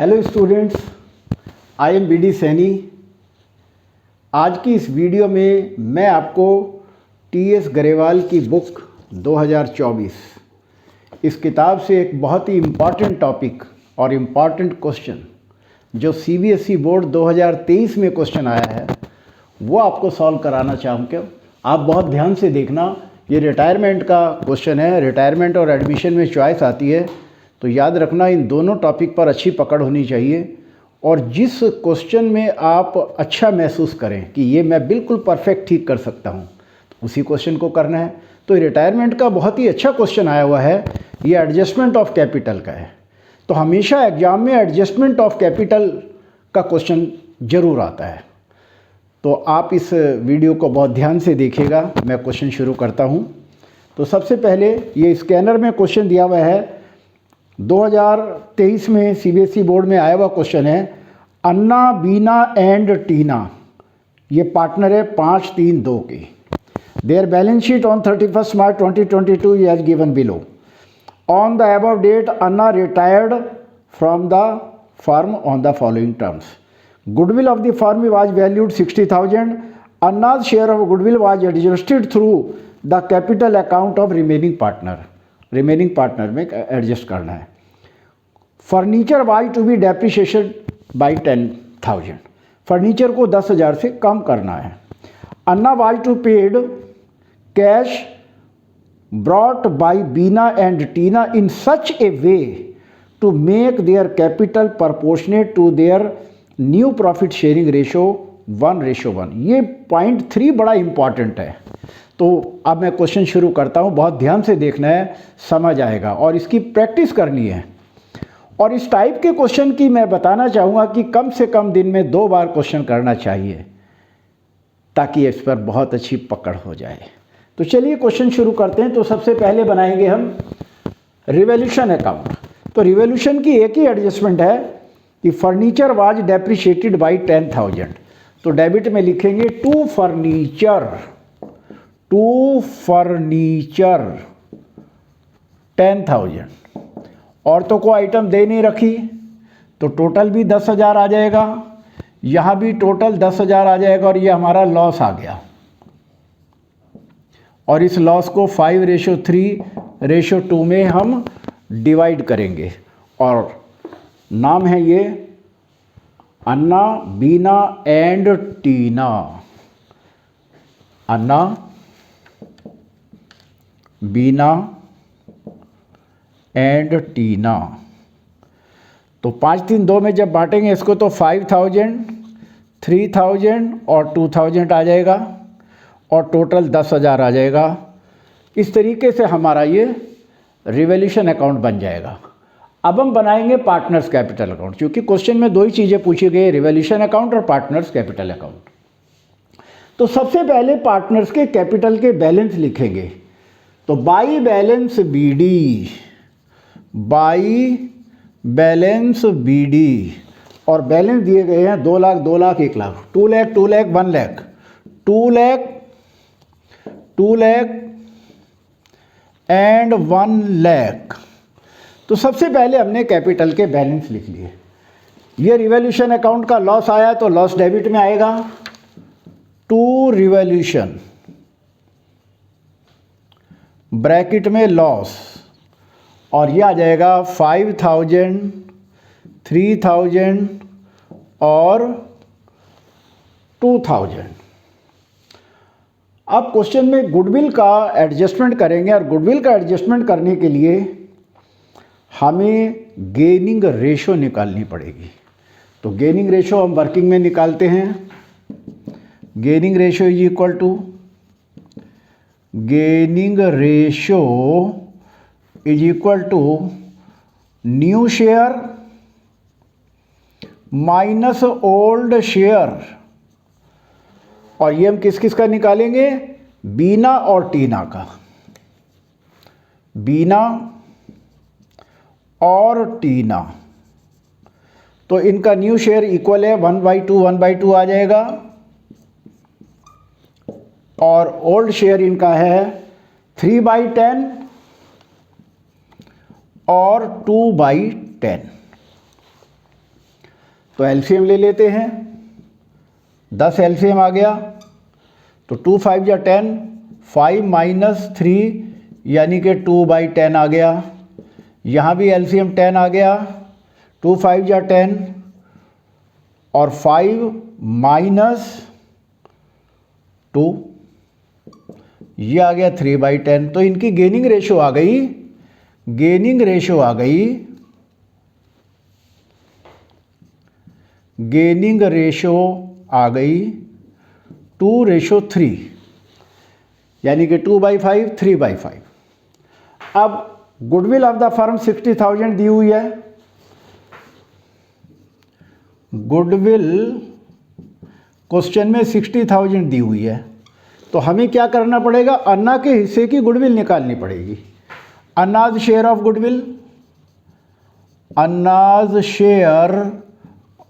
Hello students, I am BD. Saini. आज की इस वीडियो में मैं आपको टी.एस. गरेवाल की बुक 2024 इस किताब से एक बहुत ही इम्पॉर्टेंट टॉपिक और इम्पॉर्टेंट क्वेश्चन जो सीबीएसई बोर्ड 2023 में क्वेश्चन आया है वो आपको सॉल्व कराना चाहूँगा। आप बहुत ध्यान से देखना, ये रिटायरमेंट का क्वेश्चन है। रिटायरमेंट और एडमिशन में चॉइस आती है, तो याद रखना इन दोनों टॉपिक पर अच्छी पकड़ होनी चाहिए। और जिस क्वेश्चन में आप अच्छा महसूस करें कि ये मैं बिल्कुल परफेक्ट ठीक कर सकता हूँ, तो उसी क्वेश्चन को करना है। तो रिटायरमेंट का बहुत ही अच्छा क्वेश्चन आया हुआ है, ये एडजस्टमेंट ऑफ कैपिटल का है। तो हमेशा एग्जाम में एडजस्टमेंट ऑफ कैपिटल का क्वेश्चन ज़रूर आता है। तो आप इस वीडियो को बहुत ध्यान से देखिएगा। मैं क्वेश्चन शुरू करता हूँ। तो सबसे पहले ये स्कैनर में क्वेश्चन दिया हुआ है, 2023 में सीबीएसई बोर्ड में आया हुआ क्वेश्चन है। अन्ना, बीना एंड टीना ये पार्टनर है 5-3-2 की। Their balance sheet on 31 March 2022 as given below. On the above date Anna retired from the firm on the following terms. Goodwill of the firm was valued 60,000। Anna's share of goodwill was adjusted through the capital account of remaining partner में adjust करना है। Furniture was to be depreciation by 10,000। Furniture को 10,000 से कम करना है। Anna was to paid cash brought by Bina and Tina in such a way to make their capital proportionate to their new profit sharing ratio 1:1। ये point 3 बड़ा important है। तो अब मैं क्वेश्चन शुरू करता हूँ, बहुत ध्यान से देखना है, समझ आएगा और इसकी प्रैक्टिस करनी है। और इस टाइप के क्वेश्चन की मैं बताना चाहूँगा कि कम से कम दिन में 2 बार क्वेश्चन करना चाहिए ताकि इस पर बहुत अच्छी पकड़ हो जाए। तो चलिए क्वेश्चन शुरू करते हैं। तो सबसे पहले बनाएंगे हम रिवॉल्यूशन अकाउंट। तो रिवॉल्यूशन की एक ही एडजस्टमेंट है कि फर्नीचर वाज डेप्रिशिएटेड बाई 10,000। तो डेबिट में लिखेंगे टू फर्नीचर 10,000। और तो कोई आइटम दे नहीं रखी, तो टोटल भी 10,000 आ जाएगा, यहाँ भी टोटल 10,000 आ जाएगा और ये हमारा लॉस आ गया। और इस लॉस को 5:3:2 में हम डिवाइड करेंगे और नाम है ये अन्ना, बीना and Tina. Anna, Bina and टीना। तो 5-3-2 में जब बांटेंगे इसको तो 5,000, 3,000 और 2,000 आ जाएगा और टोटल 10,000 आ जाएगा। इस तरीके से हमारा ये रिवॉल्यूशन अकाउंट बन जाएगा। अब हम बनाएंगे पार्टनर्स कैपिटल अकाउंट, क्योंकि क्वेश्चन में 2 ही चीज़ें पूछी गई, रिवॉल्यूशन अकाउंट और पार्टनर्स कैपिटल अकाउंट। तो सबसे पहले पार्टनर्स के कैपिटल के बैलेंस लिखेंगे। तो बाई बैलेंस बीडी और बैलेंस दिए गए हैं 2 लाख, 2 लाख, 1 लाख, 2 लाख, 2 लाख, 1 लाख, 2 लाख, 2 लाख एंड 1 लाख। तो सबसे पहले हमने कैपिटल के बैलेंस लिख लिए। ये रिवॉल्यूशन अकाउंट का लॉस आया तो लॉस डेबिट में आएगा, टू रिवॉल्यूशन ब्रैकेट में लॉस, और ये आ जाएगा 5,000, 3,000 और 2,000। अब क्वेश्चन में गुडविल का एडजस्टमेंट करेंगे और गुडविल का एडजस्टमेंट करने के लिए हमें गेनिंग रेशो निकालनी पड़ेगी। तो गेनिंग रेशो हम वर्किंग में निकालते हैं। Gaining ratio is equal to new share minus old share. और ये हम किस किस का निकालेंगे? बीना और टीना का। बीना और टीना, तो इनका न्यू शेयर इक्वल है 1/2 आ जाएगा और ओल्ड शेयर इनका है 3/10 और 2/10। तो एलसीएम ले लेते हैं, 10 एलसीएम आ गया, तो 2 5 या 10, 5 माइनस 3 यानी कि 2/10 आ गया। यहाँ भी एलसीएम 10 आ गया, 2 5 या 10 और 5 माइनस 2, ये आ गया 3/10। तो इनकी गेनिंग रेशो आ गई, गेनिंग रेशो आ गई, गेनिंग रेशो आ गई 2:3, यानी कि 2/5, 3/5। अब गुडविल ऑफ द फर्म 60,000 दी हुई है, गुडविल क्वेश्चन में 60,000 दी हुई है, तो हमें क्या करना पड़ेगा, अन्ना के हिस्से की गुडविल निकालनी पड़ेगी। Anna's share of goodwill, Anna's share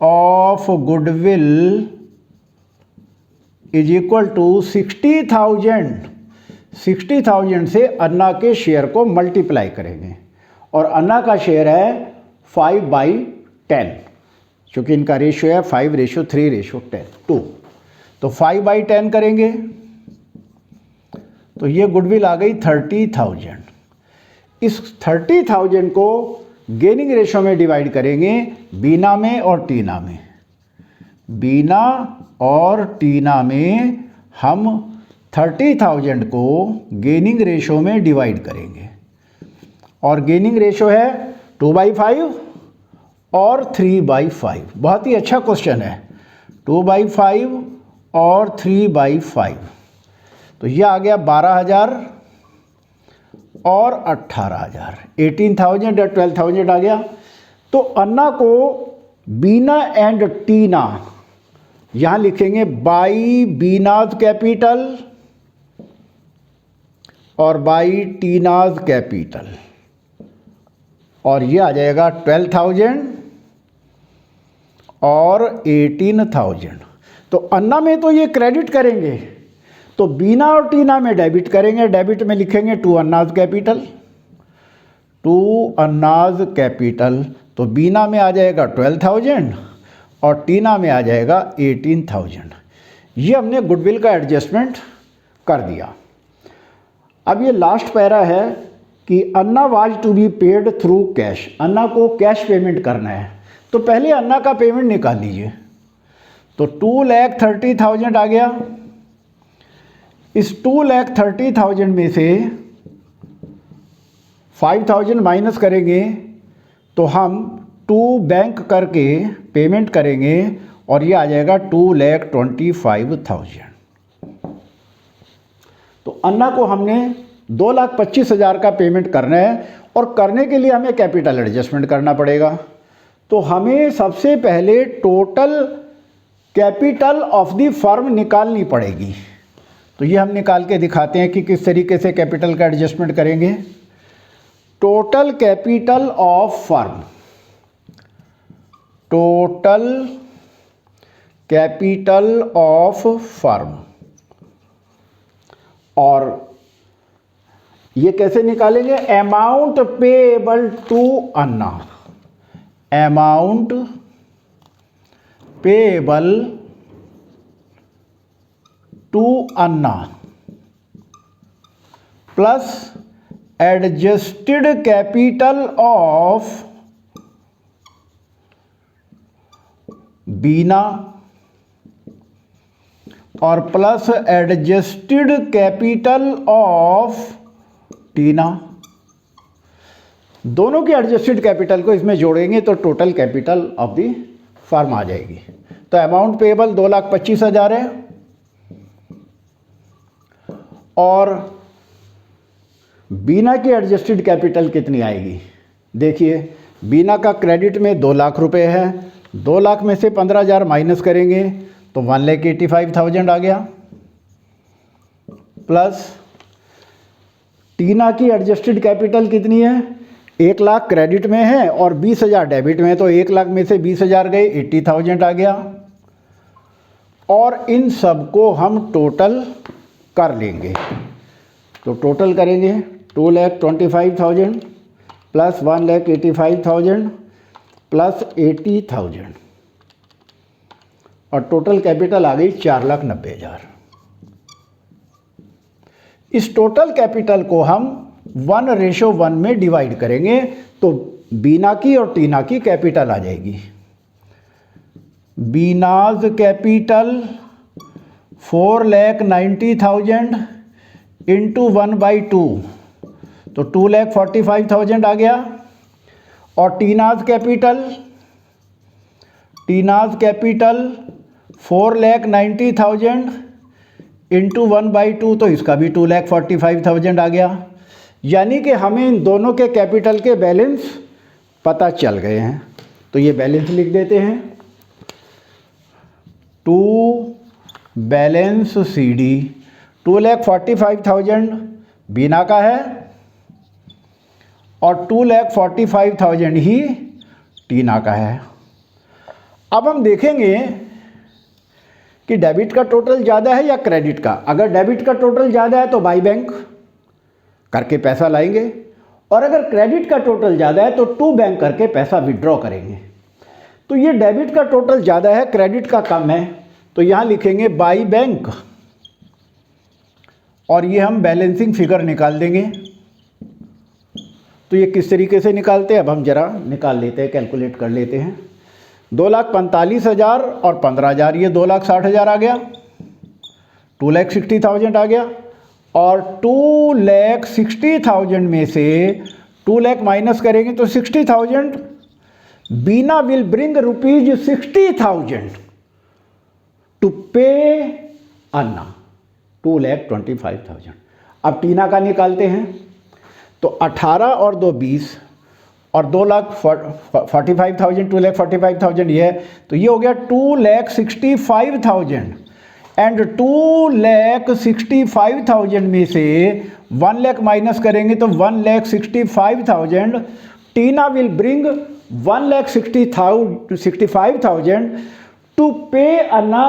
of goodwill is equal to 60,000। 60,000 से अन्ना के शेयर को मल्टीप्लाई करेंगे और अन्ना का शेयर है 5/10, क्योंकि इनका रेशियो है 5:3:10 तो 5/10 करेंगे तो ये गुडविल आ गई 30,000। इस 30,000 को गेनिंग रेशियो में डिवाइड करेंगे, बीना में और टीना में। बीना और टीना में हम 30,000 को गेनिंग रेशियो में डिवाइड करेंगे और गेनिंग रेशियो है 2/5 और 3/5। बहुत ही अच्छा क्वेश्चन है, 2/5 और 3/5। तो यह आ गया 12,000 और 18,000, 18,000 या 12,000 आ गया। तो अन्ना को बीना एंड टीना यहाँ लिखेंगे बाई बीनाज कैपिटल और बाई टीनाज कैपिटल, और ये आ जाएगा 12,000 और 18,000। तो अन्ना में तो ये क्रेडिट करेंगे, तो बीना और टीना में डेबिट करेंगे। डेबिट में लिखेंगे टू अन्नाज कैपिटल, टू अन्नाज कैपिटल। तो बीना में आ जाएगा 12,000 और टीना में आ जाएगा 18,000। ये हमने गुडविल का एडजस्टमेंट कर दिया। अब ये लास्ट पैरा है कि Anna was to be paid through cash, Anna को कैश पेमेंट करना है। तो पहले अन्ना का पेमेंट निकाल लीजिए। तो 2,30,000 आ गया। इस 2,30,000 में से 5,000 माइनस करेंगे तो हम 2 बैंक करके पेमेंट करेंगे और ये आ जाएगा 2,25,000। तो अन्ना को हमने 2,25,000 का पेमेंट करना है और करने के लिए हमें कैपिटल एडजस्टमेंट करना पड़ेगा। तो हमें सबसे पहले total capital of the firm निकालनी पड़ेगी। तो ये हम निकाल के दिखाते हैं कि किस तरीके से कैपिटल का एडजस्टमेंट करेंगे। Total capital of firm, total capital of firm, और ये कैसे निकालेंगे, amount payable to Anna, amount payable to Anna plus adjusted capital of Bina और plus adjusted capital of Tina. दोनों की एडजस्टेड कैपिटल को इसमें जोड़ेंगे तो total capital of the firm आ जाएगी। तो अमाउंट पेएबल 2,25,000 है और बीना की एडजस्टेड कैपिटल कितनी आएगी। देखिए बीना का क्रेडिट में 2 लाख रुपए है, 2 लाख में से 15,000 माइनस करेंगे तो 1,85,000 आ गया, प्लस टीना की एडजस्टेड कैपिटल कितनी है, 1 लाख क्रेडिट में है और 20,000 डेबिट में, तो 1 लाख में से 20,000 गए, 80,000 आ गया। और इन सब को हम टोटल कर लेंगे। तो टोटल करेंगे 2,25,000 प्लस 1,85,000 प्लस 80,000, और टोटल कैपिटल आ गई 4,90,000। इस टोटल कैपिटल को हम 1:1 में डिवाइड करेंगे तो बीना की और टीना की कैपिटल आ जाएगी। बीनाज कैपिटल 4,90,000 इंटू 1/2 तो 2,45,000 आ गया। और टीनाज कैपिटल 4,90,000 इंटू 1/2 तो इसका भी 2,45,000 आ गया। यानी कि हमें इन दोनों के कैपिटल के बैलेंस पता चल गए हैं। तो ये बैलेंस लिख देते हैं। टू बैलेंस CD 2,45,000 बीना का है और 2,45,000 ही टीना का है। अब हम देखेंगे कि डेबिट का टोटल ज़्यादा है या क्रेडिट का। अगर डेबिट का टोटल ज़्यादा है तो बाई बैंक करके पैसा लाएंगे, और अगर क्रेडिट का टोटल ज़्यादा है तो टू बैंक करके पैसा विड्रॉ करेंगे। तो ये डेबिट का टोटल ज़्यादा है, क्रेडिट का कम है, तो यहाँ लिखेंगे बाई बैंक और ये हम बैलेंसिंग फिगर निकाल देंगे। तो ये किस तरीके से निकालते हैं अब हम जरा निकाल लेते हैं, कैलकुलेट कर लेते हैं। 2,45,000 और 15,000 ये 2,60,000 आ गया, 2,60,000 आ गया। और 2,60,000 में से 2 लाख माइनस करेंगे तो 60,000। बीना विल ब्रिंग ₹60,000 टू पे अन्ना 2,25,000। अब टीना का निकालते हैं तो 18 और 2 20 और 2,45,000 2,45,000 ये है, तो ये हो गया 2,65,000। एंड 2,65,000 में से 1 लाख माइनस करेंगे तो 1,65,000। टीना विल ब्रिंग 1,65,000 टू पे अन्ना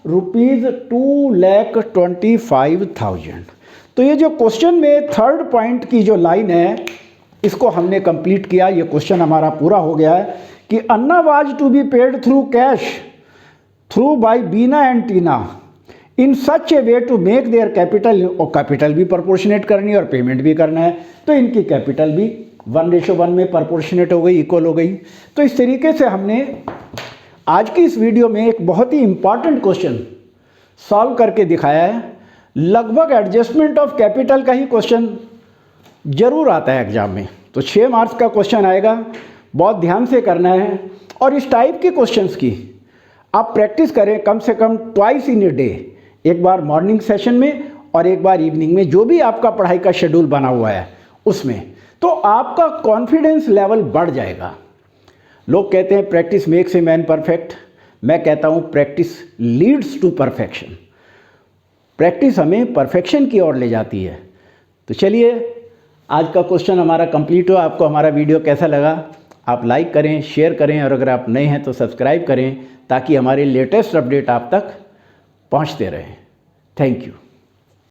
₹2,25,000। तो ये जो क्वेश्चन में थर्ड पॉइंट की जो लाइन है इसको हमने कंप्लीट किया। ये क्वेश्चन हमारा पूरा हो गया है कि Anna was to be paid through cash through by Bina and Tina in such a way to make their capital, और कैपिटल भी प्रोपोर्शनेट करनी है और पेमेंट भी करना है, तो इनकी कैपिटल भी 1:1 में प्रोपोर्शनेट हो गई, इक्वल हो गई। तो इस तरीके से हमने आज की इस वीडियो में एक बहुत ही इंपॉर्टेंट क्वेश्चन सॉल्व करके दिखाया है। लगभग एडजस्टमेंट ऑफ कैपिटल का ही क्वेश्चन जरूर आता है एग्जाम में, तो 6 मार्क्स का क्वेश्चन आएगा, बहुत ध्यान से करना है। और इस टाइप के क्वेश्चंस की आप प्रैक्टिस करें कम से कम ट्वाइस इन ए डे, एक बार मॉर्निंग सेशन में और एक बार इवनिंग में, जो भी आपका पढ़ाई का शेड्यूल बना हुआ है उसमें, तो आपका कॉन्फिडेंस लेवल बढ़ जाएगा। लोग कहते हैं practice makes a man perfect, मैं कहता हूँ practice leads to perfection. Practice हमें परफेक्शन की ओर ले जाती है। तो चलिए आज का क्वेश्चन हमारा कंप्लीट हो। आपको हमारा वीडियो कैसा लगा आप लाइक करें, शेयर करें, और अगर आप नए हैं तो सब्सक्राइब करें ताकि हमारे लेटेस्ट अपडेट आप तक पहुंचते रहें। Thank you.